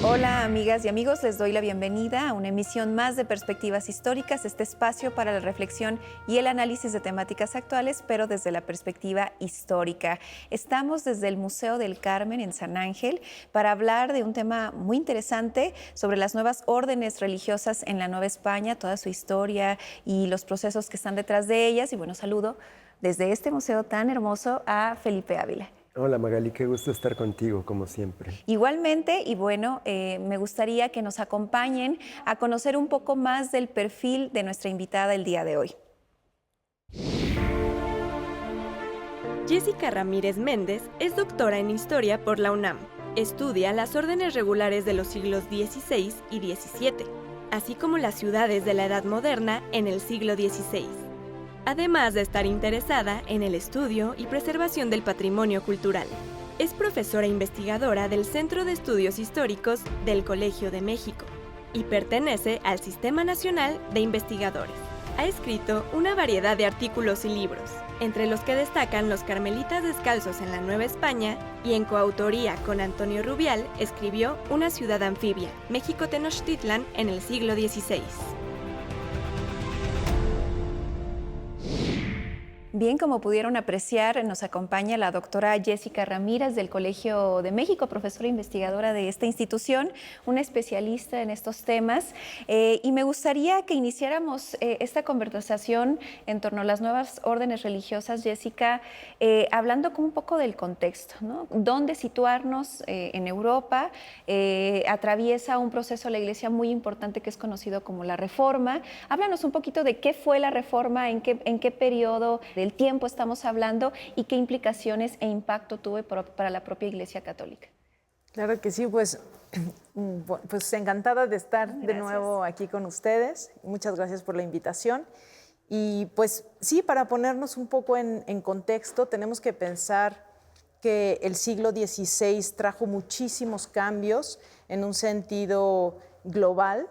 Hola amigas y amigos, les doy la bienvenida a una emisión más de Perspectivas Históricas, este espacio para la reflexión y el análisis de temáticas actuales, pero desde la perspectiva histórica. Estamos desde el Museo del Carmen en San Ángel para hablar de un tema muy interesante sobre las nuevas órdenes religiosas en la Nueva España, toda su historia y los procesos que están detrás de ellas. Y bueno, saludo desde este museo tan hermoso a Felipe Ávila. Hola Magali, qué gusto estar contigo, como siempre. Igualmente, y bueno, me gustaría que nos acompañen a conocer un poco más del perfil de nuestra invitada el día de hoy. Jessica Ramírez Méndez es doctora en Historia por la UNAM. Estudia las órdenes regulares de los siglos XVI y XVII, así como las ciudades de la Edad Moderna en el siglo XVI. Además de estar interesada en el estudio y preservación del patrimonio cultural. Es profesora investigadora del Centro de Estudios Históricos del Colegio de México y pertenece al Sistema Nacional de Investigadores. Ha escrito una variedad de artículos y libros, entre los que destacan Los Carmelitas Descalzos en la Nueva España, y en coautoría con Antonio Rubial escribió Una ciudad anfibia, México-Tenochtitlan en el siglo XVI. Bien, como pudieron apreciar, nos acompaña la doctora Jessica Ramírez del Colegio de México, profesora investigadora de esta institución, una especialista en estos temas. Y me gustaría que iniciáramos esta conversación en torno a las nuevas órdenes religiosas, Jessica, hablando como un poco del contexto, ¿no? ¿Dónde situarnos en Europa? Atraviesa un proceso la Iglesia muy importante que es conocido como la Reforma. Háblanos un poquito de qué fue la Reforma, en qué periodo del tiempo estamos hablando y qué implicaciones e impacto tuvo para la propia Iglesia Católica. Claro que sí, pues encantada de estar de nuevo aquí con ustedes. Muchas gracias por la invitación. Y pues sí, para ponernos un poco en contexto, tenemos que pensar que el siglo XVI trajo muchísimos cambios en un sentido global.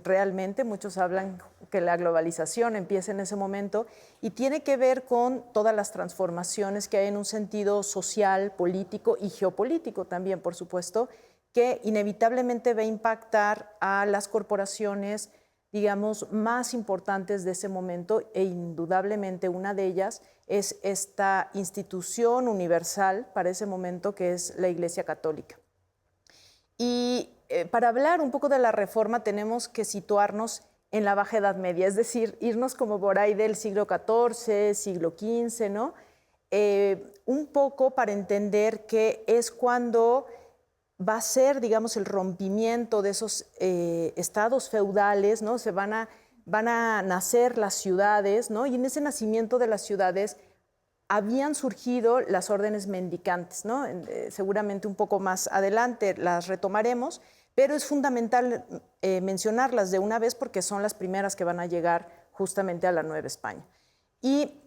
Realmente muchos hablan que la globalización empieza en ese momento y tiene que ver con todas las transformaciones que hay en un sentido social, político y geopolítico también, por supuesto, que inevitablemente va a impactar a las corporaciones, digamos, más importantes de ese momento, e indudablemente una de ellas es esta institución universal para ese momento que es la Iglesia Católica. Y para hablar un poco de la Reforma tenemos que situarnos en la Baja Edad Media, es decir, irnos como por ahí del siglo XIV, siglo XV, ¿no? Un poco para entender que es cuando va a ser, digamos, el rompimiento de esos estados feudales, ¿no? Van a nacer las ciudades, ¿no? Y en ese nacimiento de las ciudades habían surgido las órdenes mendicantes, ¿no? Seguramente un poco más adelante las retomaremos, pero es fundamental mencionarlas de una vez porque son las primeras que van a llegar justamente a la Nueva España. Y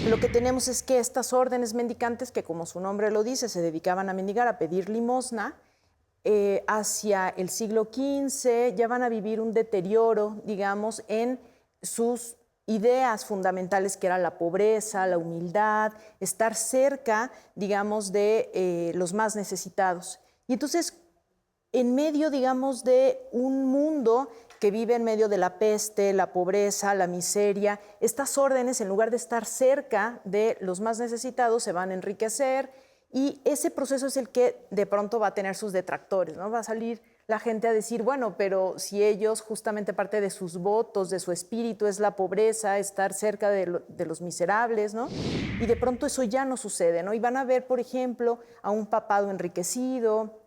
lo que tenemos es que estas órdenes mendicantes, que como su nombre lo dice, se dedicaban a mendigar, a pedir limosna, hacia el siglo XV ya van a vivir un deterioro, digamos, en sus ideas fundamentales, que era la pobreza, la humildad, estar cerca, digamos, de los más necesitados. Y entonces, en medio, digamos, de un mundo que vive en medio de la peste, la pobreza, la miseria, estas órdenes, en lugar de estar cerca de los más necesitados, se van a enriquecer, y ese proceso es el que de pronto va a tener sus detractores, ¿no? Va a salir la gente a decir, bueno, pero si ellos justamente parte de sus votos, de su espíritu es la pobreza, estar cerca de los miserables, ¿no? Y de pronto eso ya no sucede, ¿no? Y van a ver, por ejemplo, a un papado enriquecido,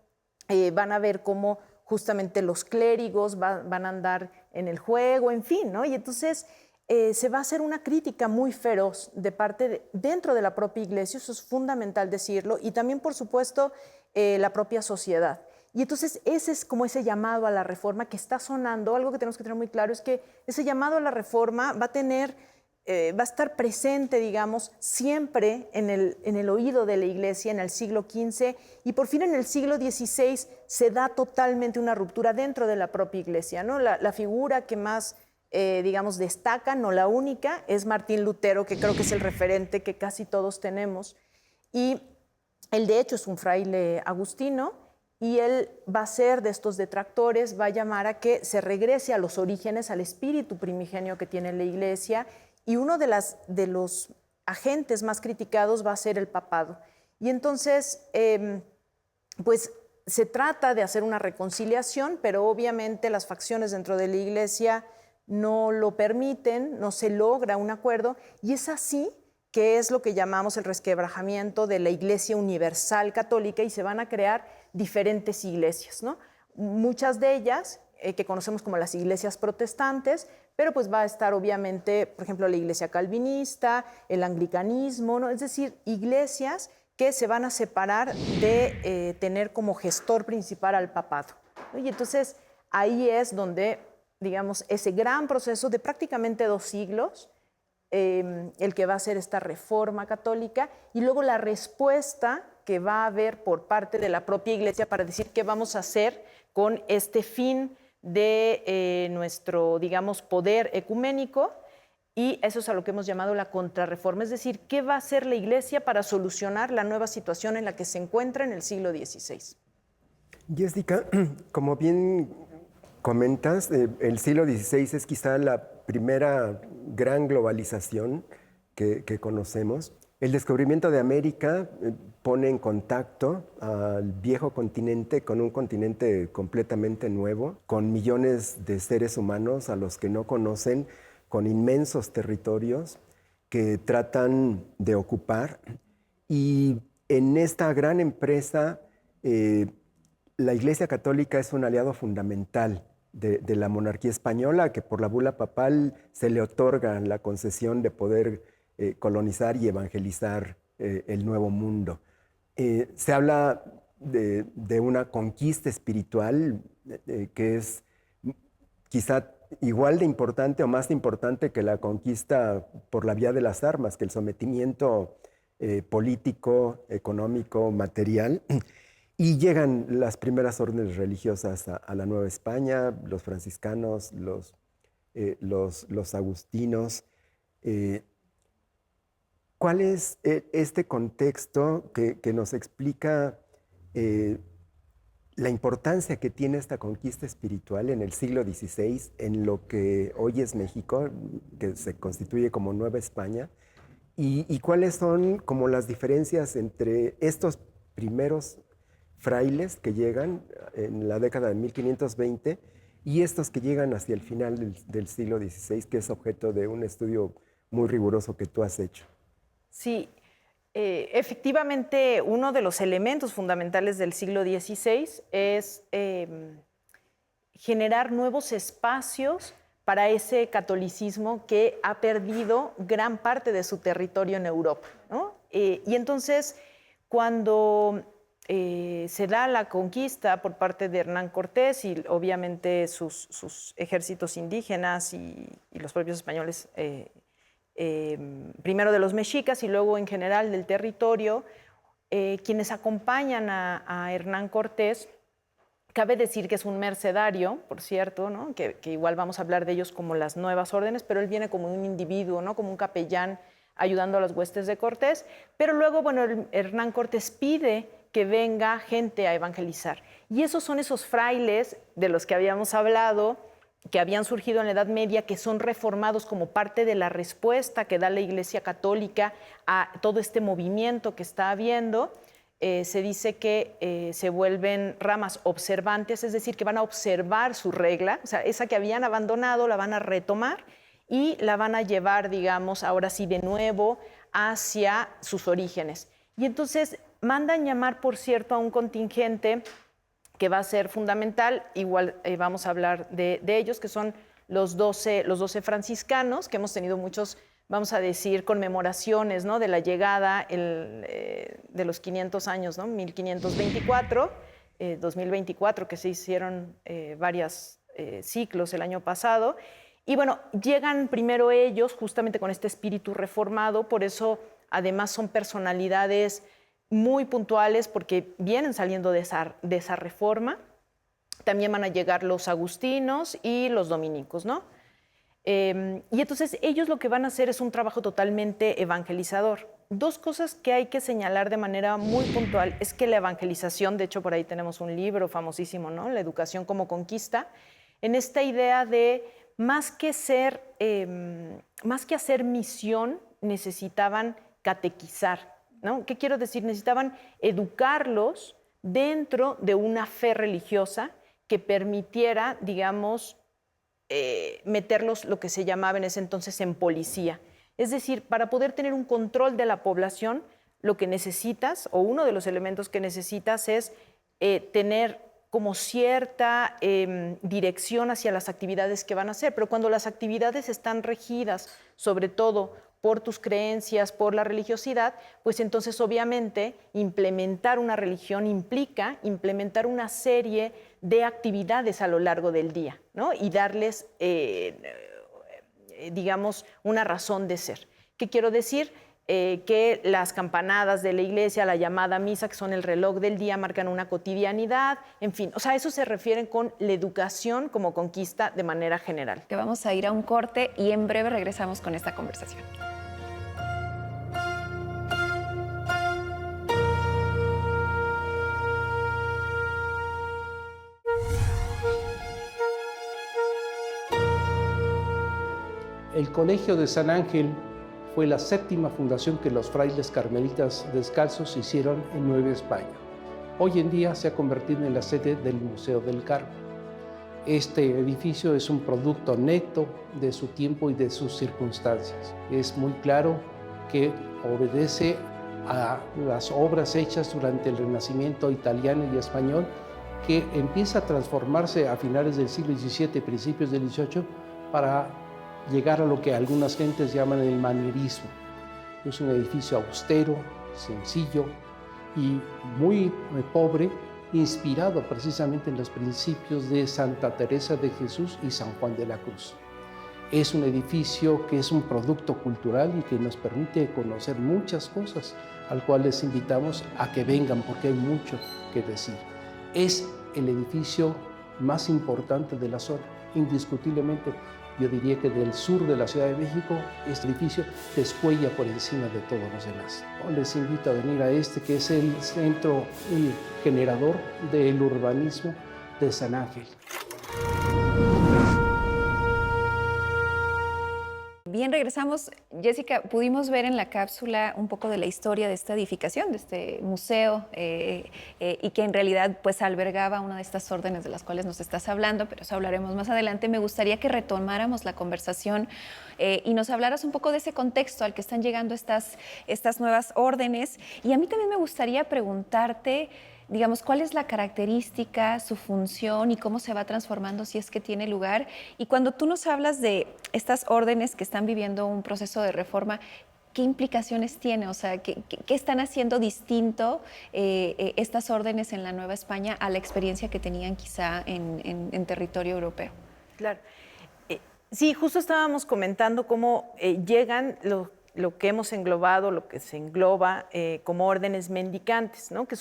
van a ver cómo justamente los clérigos van a andar en el juego, en fin, ¿no? Y entonces se va a hacer una crítica muy feroz de parte dentro de la propia iglesia, eso es fundamental decirlo, y también, por supuesto, la propia sociedad. Y entonces ese es como ese llamado a la reforma que está sonando. Algo que tenemos que tener muy claro es que ese llamado a la reforma va a estar presente, digamos, siempre en el oído de la iglesia en el siglo XV, y por fin en el siglo XVI se da totalmente una ruptura dentro de la propia iglesia, ¿no? La figura que más, digamos, destaca, no la única, es Martín Lutero, que creo que es el referente que casi todos tenemos. Y él, de hecho, es un fraile agustino, y él va a ser de estos detractores, va a llamar a que se regrese a los orígenes, al espíritu primigenio que tiene la iglesia, y uno de los agentes más criticados va a ser el papado. Y entonces, pues se trata de hacer una reconciliación, pero obviamente las facciones dentro de la iglesia no lo permiten, no se logra un acuerdo, y es así que es lo que llamamos el resquebrajamiento de la Iglesia Universal Católica, y se van a crear diferentes iglesias, ¿no? Muchas de ellas que conocemos como las iglesias protestantes, pero pues va a estar obviamente, por ejemplo, la iglesia calvinista, el anglicanismo, ¿no? Es decir, iglesias que se van a separar de tener como gestor principal al papado, ¿no? Y entonces ahí es donde, digamos, ese gran proceso de prácticamente 2 siglos, el que va a ser esta reforma católica, y luego la respuesta que va a haber por parte de la propia iglesia para decir qué vamos a hacer con este fin de nuestro, digamos, poder ecuménico, y eso es a lo que hemos llamado la contrarreforma, es decir, qué va a hacer la iglesia para solucionar la nueva situación en la que se encuentra en el siglo XVI. Jessica, como bien comentas, el siglo XVI es quizá la primera gran globalización que conocemos. El descubrimiento de América pone en contacto al viejo continente con un continente completamente nuevo, con millones de seres humanos a los que no conocen, con inmensos territorios que tratan de ocupar. Y en esta gran empresa, la Iglesia Católica es un aliado fundamental de la monarquía española, que por la bula papal se le otorga la concesión de poder colonizar y evangelizar el Nuevo Mundo. Se habla de una conquista espiritual que es quizá igual de importante o más importante que la conquista por la vía de las armas, que el sometimiento político, económico, material. Y llegan las primeras órdenes religiosas a la Nueva España, los franciscanos, los agustinos. ¿Cuál es este contexto que nos explica la importancia que tiene esta conquista espiritual en el siglo XVI, en lo que hoy es México, que se constituye como Nueva España? ¿Y cuáles son como las diferencias entre estos primeros frailes que llegan en la década de 1520 y estos que llegan hacia el final del siglo XVI, que es objeto de un estudio muy riguroso que tú has hecho? Sí, efectivamente, uno de los elementos fundamentales del siglo XVI es generar nuevos espacios para ese catolicismo que ha perdido gran parte de su territorio en Europa, ¿no? Y entonces, cuando se da la conquista por parte de Hernán Cortés y obviamente sus ejércitos indígenas y los propios españoles, primero de los mexicas y luego en general del territorio, quienes acompañan a Hernán Cortés, cabe decir que es un mercedario, por cierto, ¿no? que igual vamos a hablar de ellos como las nuevas órdenes, pero él viene como un individuo, ¿no? Como un capellán ayudando a las huestes de Cortés, pero luego, bueno, Hernán Cortés pide que venga gente a evangelizar. Y esos son esos frailes de los que habíamos hablado, que habían surgido en la Edad Media, que son reformados como parte de la respuesta que da la Iglesia Católica a todo este movimiento que está habiendo. se dice que se vuelven ramas observantes, es decir, que van a observar su regla, o sea, esa que habían abandonado la van a retomar y la van a llevar, digamos, ahora sí de nuevo hacia sus orígenes. Y entonces mandan llamar, por cierto, a un contingente que va a ser fundamental, igual vamos a hablar de ellos, que son los 12 franciscanos, que hemos tenido muchos, vamos a decir, conmemoraciones, ¿no?, de la llegada de los 500 años, ¿no?, 1524, 2024, que se hicieron varios ciclos el año pasado. Y bueno, llegan primero ellos justamente con este espíritu reformado, por eso además son personalidades muy puntuales porque vienen saliendo de esa reforma. También van a llegar los agustinos y los dominicos, ¿no? Y entonces ellos lo que van a hacer es un trabajo totalmente evangelizador. Dos cosas que hay que señalar de manera muy puntual es que la evangelización, de hecho por ahí tenemos un libro famosísimo, ¿no?, La educación como conquista, en esta idea de más que hacer misión, necesitaban catequizar, ¿no? ¿Qué quiero decir? Necesitaban educarlos dentro de una fe religiosa que permitiera, digamos, meterlos, lo que se llamaba en ese entonces, en policía. Es decir, para poder tener un control de la población, lo que necesitas, o uno de los elementos que necesitas es tener como cierta dirección hacia las actividades que van a hacer, pero cuando las actividades están regidas, sobre todo por tus creencias, por la religiosidad, pues entonces obviamente implementar una religión implica implementar una serie de actividades a lo largo del día, ¿no?, y darles, digamos, una razón de ser. ¿Qué quiero decir? Que las campanadas de la iglesia, la llamada misa, que son el reloj del día, marcan una cotidianidad, en fin, o sea, a eso se refieren con la educación como conquista de manera general. Que vamos a ir a un corte y en breve regresamos con esta conversación. El Colegio de San Ángel fue la 7ª fundación que los frailes carmelitas descalzos hicieron en Nueva España. Hoy en día se ha convertido en la sede del Museo del Carmen. Este edificio es un producto neto de su tiempo y de sus circunstancias. Es muy claro que obedece a las obras hechas durante el Renacimiento italiano y español, que empieza a transformarse a finales del siglo XVII, principios del XVIII, para llegar a lo que algunas gentes llaman el manierismo. Es un edificio austero, sencillo y muy pobre, inspirado precisamente en los principios de Santa Teresa de Jesús y San Juan de la Cruz. Es un edificio que es un producto cultural y que nos permite conocer muchas cosas, al cual les invitamos a que vengan porque hay mucho que decir. Es el edificio más importante de la zona, indiscutiblemente. Yo diría que del sur de la Ciudad de México, este edificio descuella por encima de todos los demás. Les invito a venir a este, que es el centro y generador del urbanismo de San Ángel. Bien, regresamos. Jessica, pudimos ver en la cápsula un poco de la historia de esta edificación, de este museo, y que en realidad pues albergaba una de estas órdenes de las cuales nos estás hablando, pero eso hablaremos más adelante. Me gustaría que retomáramos la conversación y nos hablaras un poco de ese contexto al que están llegando estas nuevas órdenes. Y a mí también me gustaría preguntarte, digamos, ¿cuál es la característica, su función y cómo se va transformando si es que tiene lugar? Y cuando tú nos hablas de estas órdenes que están viviendo un proceso de reforma, ¿qué implicaciones tiene? O sea, ¿qué están haciendo distinto estas órdenes en la Nueva España a la experiencia que tenían quizá en territorio europeo? Claro. Sí, justo estábamos comentando cómo llegan lo que hemos englobado, lo que se engloba como órdenes mendicantes, ¿no? Que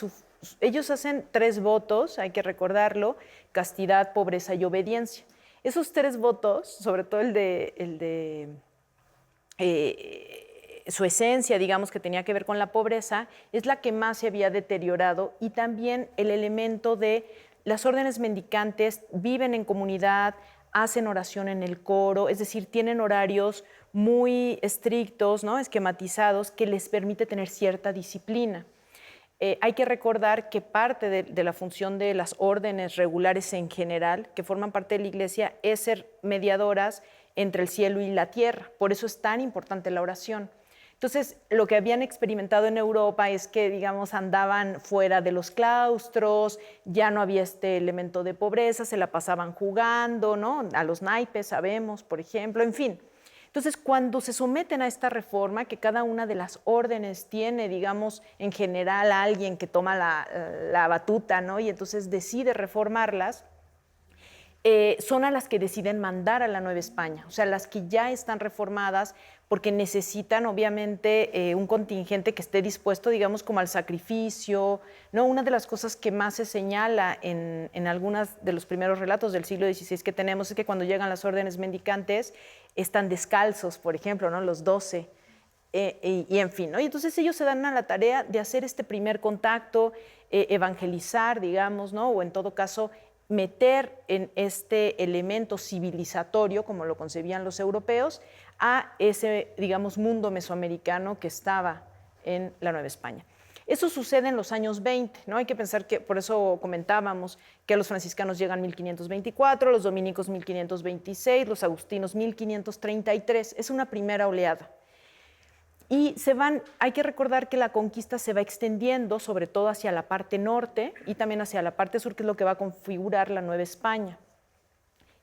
ellos hacen 3 votos, hay que recordarlo: castidad, pobreza y obediencia. Esos 3 votos, sobre todo el de su esencia, digamos, que tenía que ver con la pobreza, es la que más se había deteriorado, y también el elemento de las órdenes mendicantes viven en comunidad, hacen oración en el coro, es decir, tienen horarios muy estrictos, ¿no?, esquematizados, que les permite tener cierta disciplina. hay que recordar que parte de la función de las órdenes regulares en general, que forman parte de la Iglesia, es ser mediadoras entre el cielo y la tierra. Por eso es tan importante la oración. Entonces, lo que habían experimentado en Europa es que, digamos, andaban fuera de los claustros, ya no había este elemento de pobreza, se la pasaban jugando, ¿no? A los naipes, sabemos, por ejemplo, en fin. Entonces, cuando se someten a esta reforma, que cada una de las órdenes tiene, digamos, en general a alguien que toma la batuta, ¿no? Y entonces decide reformarlas, son a las que deciden mandar a la Nueva España, o sea, las que ya están reformadas porque necesitan obviamente un contingente que esté dispuesto, digamos, como al sacrificio, ¿no? Una de las cosas que más se señala en algunos de los primeros relatos del siglo XVI que tenemos es que cuando llegan las órdenes mendicantes están descalzos, por ejemplo, ¿no? Los 12, y en fin, ¿no? Y entonces ellos se dan a la tarea de hacer este primer contacto, evangelizar, digamos, ¿no? O en todo caso, meter en este elemento civilizatorio, como lo concebían los europeos, a ese, digamos, mundo mesoamericano que estaba en la Nueva España. Eso sucede en los años 20, ¿no? Hay que pensar que, por eso comentábamos, que los franciscanos llegan 1524, los dominicos 1526, los agustinos 1533, es una primera oleada. Y hay que recordar que la conquista se va extendiendo sobre todo hacia la parte norte y también hacia la parte sur, que es lo que va a configurar la Nueva España.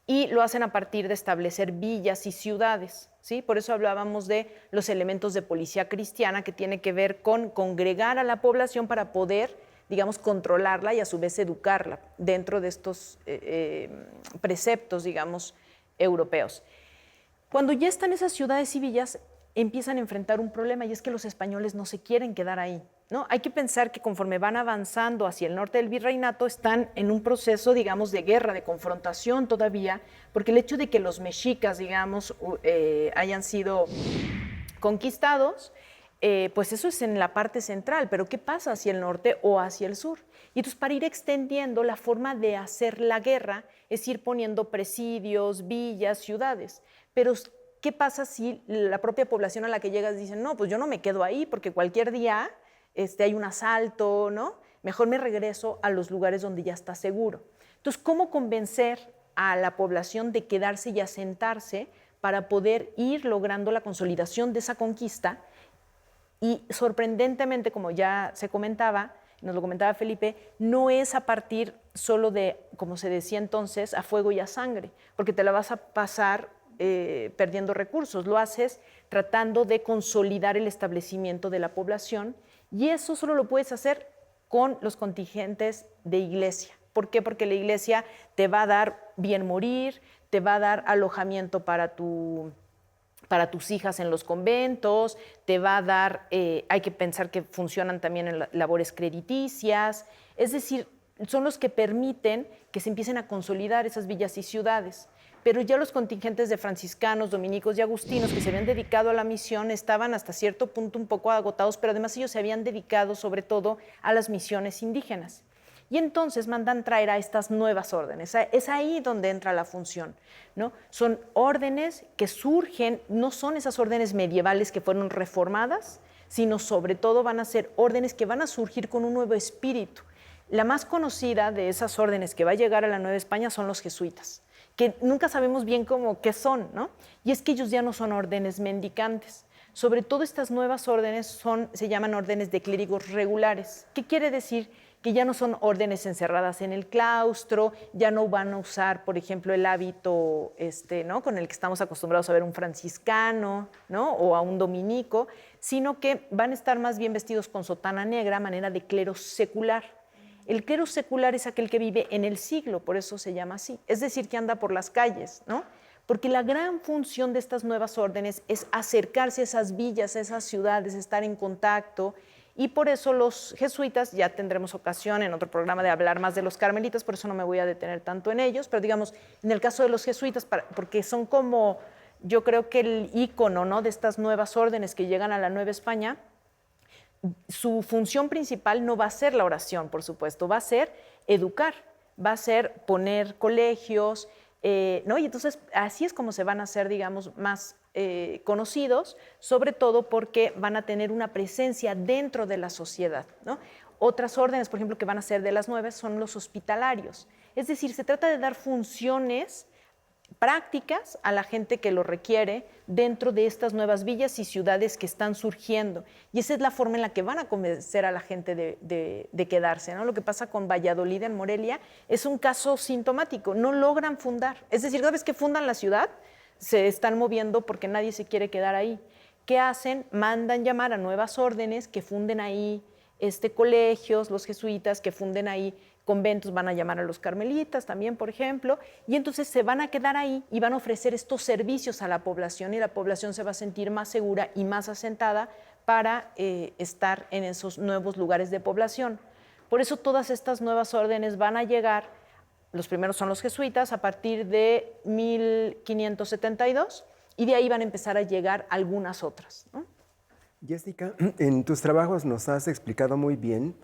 Y lo hacen a partir de establecer villas y ciudades, ¿sí? Por eso hablábamos de los elementos de policía cristiana, que tiene que ver con congregar a la población para poder, digamos, controlarla y a su vez educarla dentro de estos preceptos, digamos, europeos. Cuando ya están esas ciudades y villas, empiezan a enfrentar un problema, y es que los españoles no se quieren quedar ahí, ¿no? Hay que pensar que conforme van avanzando hacia el norte del virreinato están en un proceso, digamos, de guerra, de confrontación todavía, porque el hecho de que los mexicas, digamos, hayan sido conquistados, pues eso es en la parte central, pero ¿qué pasa hacia el norte o hacia el sur? Y entonces, para ir extendiendo, la forma de hacer la guerra es ir poniendo presidios, villas, ciudades, pero ¿qué pasa si la propia población a la que llegas dice, no, pues yo no me quedo ahí porque cualquier día hay un asalto, ¿no? Mejor me regreso a los lugares donde ya está seguro. Entonces, ¿cómo convencer a la población de quedarse y asentarse para poder ir logrando la consolidación de esa conquista? Y sorprendentemente, como ya se comentaba, nos lo comentaba Felipe, no es a partir solo de, como se decía entonces, a fuego y a sangre, porque te la vas a pasar perdiendo recursos, lo haces tratando de consolidar el establecimiento de la población, y eso solo lo puedes hacer con los contingentes de iglesia. ¿Por qué? Porque la iglesia te va a dar bien morir, te va a dar alojamiento para tus hijas en los conventos, te va a dar, hay que pensar que funcionan también en labores crediticias, es decir, son los que permiten que se empiecen a consolidar esas villas y ciudades. Pero ya los contingentes de franciscanos, dominicos y agustinos que se habían dedicado a la misión estaban hasta cierto punto un poco agotados, pero además ellos se habían dedicado sobre todo a las misiones indígenas. Y entonces mandan traer a estas nuevas órdenes. Es ahí donde entra la función, ¿no? Son órdenes que surgen, no son esas órdenes medievales que fueron reformadas, sino sobre todo van a ser órdenes que van a surgir con un nuevo espíritu. La más conocida de esas órdenes que va a llegar a la Nueva España son los jesuitas, que nunca sabemos bien qué son, ¿no? Y es que ellos ya no son órdenes mendicantes. Sobre todo estas nuevas órdenes se llaman órdenes de clérigos regulares. ¿Qué quiere decir? Que ya no son órdenes encerradas en el claustro, ya no van a usar, por ejemplo, el hábito ¿no? con el que estamos acostumbrados a ver un franciscano, ¿no? O a un dominico, sino que van a estar más bien vestidos con sotana negra, a manera de clero secular. El clero secular es aquel que vive en el siglo, por eso se llama así, es decir, que anda por las calles, ¿no? Porque la gran función de estas nuevas órdenes es acercarse a esas villas, a esas ciudades, estar en contacto, y por eso los jesuitas, ya tendremos ocasión en otro programa de hablar más de los carmelitas, por eso no me voy a detener tanto en ellos, pero digamos, en el caso de los jesuitas, porque son como, yo creo que el ícono, ¿no? de estas nuevas órdenes que llegan a la Nueva España, su función principal no va a ser la oración, por supuesto, va a ser educar, va a ser poner colegios, ¿no? Y entonces así es como se van a hacer, digamos, más conocidos, sobre todo porque van a tener una presencia dentro de la sociedad, ¿no? Otras órdenes, por ejemplo, que van a ser de las nuevas son los hospitalarios. Es decir, se trata de dar funciones prácticas a la gente que lo requiere dentro de estas nuevas villas y ciudades que están surgiendo. Y esa es la forma en la que van a convencer a la gente de quedarse, ¿no? Lo que pasa con Valladolid en Morelia es un caso sintomático, no logran fundar. Es decir, cada vez que fundan la ciudad, se están moviendo porque nadie se quiere quedar ahí. ¿Qué hacen? Mandan llamar a nuevas órdenes que funden ahí colegios, los jesuitas que funden ahí conventos, van a llamar a los carmelitas también, por ejemplo, y entonces se van a quedar ahí y van a ofrecer estos servicios a la población y la población se va a sentir más segura y más asentada para estar en esos nuevos lugares de población. Por eso todas estas nuevas órdenes van a llegar, los primeros son los jesuitas, a partir de 1572, y de ahí van a empezar a llegar algunas otras, ¿no? Jessica, en tus trabajos nos has explicado muy bien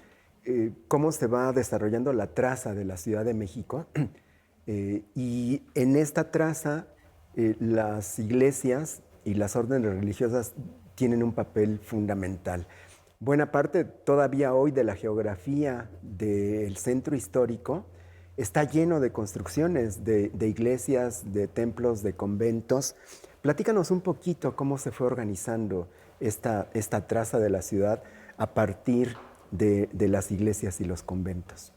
cómo se va desarrollando la traza de la Ciudad de México y en esta traza las iglesias y las órdenes religiosas tienen un papel fundamental. Buena parte todavía hoy de la geografía del centro histórico está lleno de construcciones, de iglesias, de templos, de conventos. Platícanos un poquito cómo se fue organizando esta traza de la ciudad a partir de las iglesias y los conventos.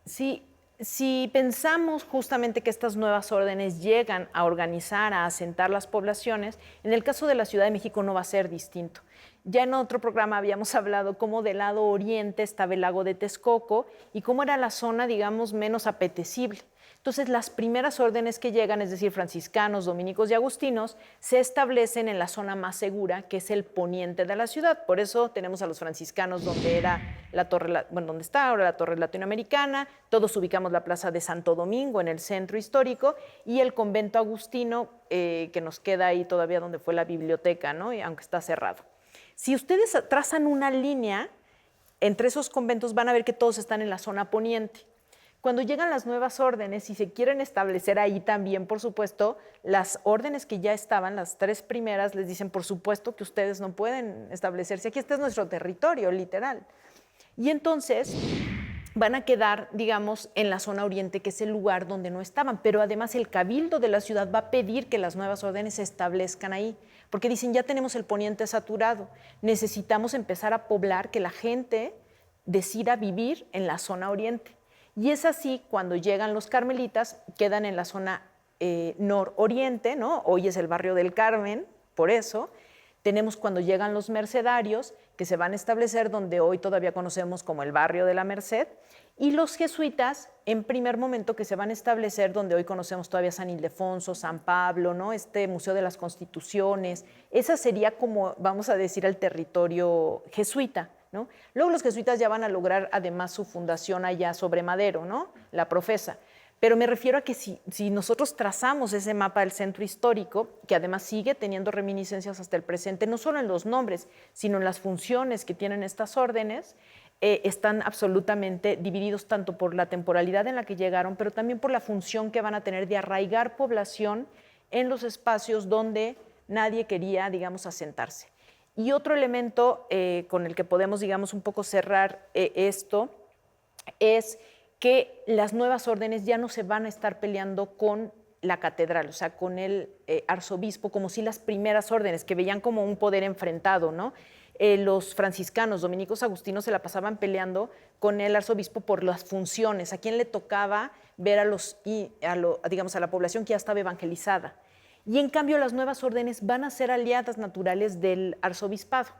Sí, si pensamos justamente que estas nuevas órdenes llegan a organizar, a asentar las poblaciones, en el caso de la Ciudad de México no va a ser distinto. Ya en otro programa habíamos hablado cómo del lado oriente estaba el lago de Texcoco y cómo era la zona, digamos, menos apetecible. Entonces, las primeras órdenes que llegan, es decir, franciscanos, dominicos y agustinos, se establecen en la zona más segura, que es el poniente de la ciudad. Por eso tenemos a los franciscanos donde era la torre, bueno, donde está ahora la torre latinoamericana, todos ubicamos la plaza de Santo Domingo en el centro histórico y el convento agustino que nos queda ahí todavía donde fue la biblioteca, ¿no? Y aunque está cerrado. Si ustedes trazan una línea entre esos conventos, van a ver que todos están en la zona poniente. Cuando llegan las nuevas órdenes y se quieren establecer ahí también, por supuesto, las órdenes que ya estaban, las tres primeras, les dicen, por supuesto que ustedes no pueden establecerse aquí, este es nuestro territorio, literal. Y entonces van a quedar, digamos, en la zona oriente, que es el lugar donde no estaban, pero además el cabildo de la ciudad va a pedir que las nuevas órdenes se establezcan ahí, porque dicen, ya tenemos el poniente saturado, necesitamos empezar a poblar, que la gente decida vivir en la zona oriente. Y es así, cuando llegan los carmelitas, quedan en la zona nororiente, ¿no? Hoy es el barrio del Carmen, por eso. Tenemos cuando llegan los mercedarios, que se van a establecer donde hoy todavía conocemos como el barrio de la Merced, y los jesuitas, en primer momento, que se van a establecer donde hoy conocemos todavía San Ildefonso, San Pablo, ¿no? Este Museo de las Constituciones. Esa sería como, vamos a decir, el territorio jesuita, ¿no? Luego los jesuitas ya van a lograr además su fundación allá sobre Madero, ¿no? La Profesa. Pero me refiero a que si nosotros trazamos ese mapa del centro histórico, que además sigue teniendo reminiscencias hasta el presente, no solo en los nombres, sino en las funciones que tienen estas órdenes, están absolutamente divididos tanto por la temporalidad en la que llegaron, pero también por la función que van a tener de arraigar población en los espacios donde nadie quería, digamos, asentarse. Y otro elemento con el que podemos, digamos, un poco cerrar esto es que las nuevas órdenes ya no se van a estar peleando con la catedral, o sea, con el arzobispo, como si las primeras órdenes, que veían como un poder enfrentado, ¿no? Los franciscanos, dominicos, agustinos se la pasaban peleando con el arzobispo por las funciones, a quién le tocaba ver a la población que ya estaba evangelizada. Y en cambio las nuevas órdenes van a ser aliadas naturales del arzobispado,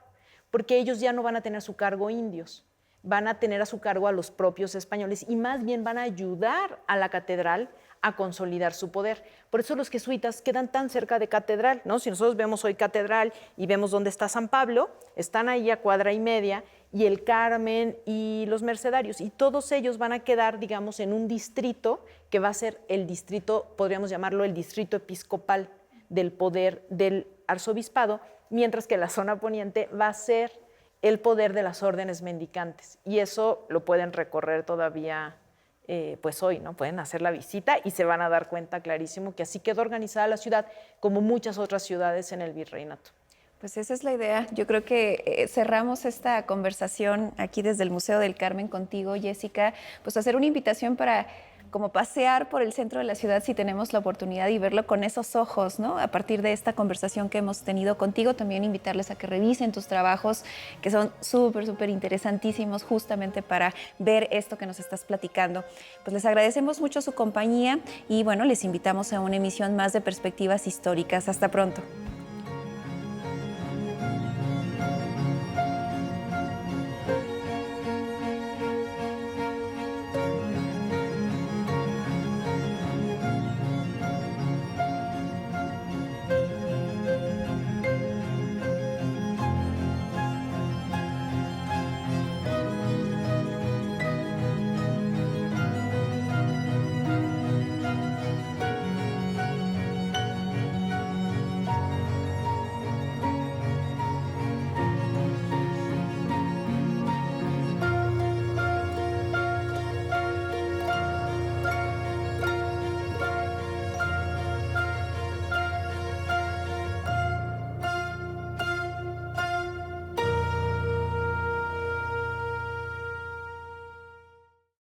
porque ellos ya no van a tener a su cargo indios, van a tener a su cargo a los propios españoles y más bien van a ayudar a la catedral a consolidar su poder. Por eso los jesuitas quedan tan cerca de catedral, ¿no? Si nosotros vemos hoy catedral y vemos dónde está San Pablo, están ahí a cuadra y media, y el Carmen y los mercedarios, y todos ellos van a quedar, digamos, en un distrito que va a ser el distrito, podríamos llamarlo el distrito episcopal del poder del arzobispado, mientras que la zona poniente va a ser el poder de las órdenes mendicantes. Y eso lo pueden recorrer todavía pues hoy, ¿no? Pueden hacer la visita y se van a dar cuenta clarísimo que así quedó organizada la ciudad, como muchas otras ciudades en el virreinato. Pues esa es la idea. Yo creo que cerramos esta conversación aquí desde el Museo del Carmen contigo, Jessica, pues hacer una invitación para como pasear por el centro de la ciudad si tenemos la oportunidad y verlo con esos ojos, ¿no? A partir de esta conversación que hemos tenido contigo, también invitarles a que revisen tus trabajos, que son súper interesantísimos justamente para ver esto que nos estás platicando. Pues les agradecemos mucho su compañía y bueno, les invitamos a una emisión más de Perspectivas Históricas. Hasta pronto.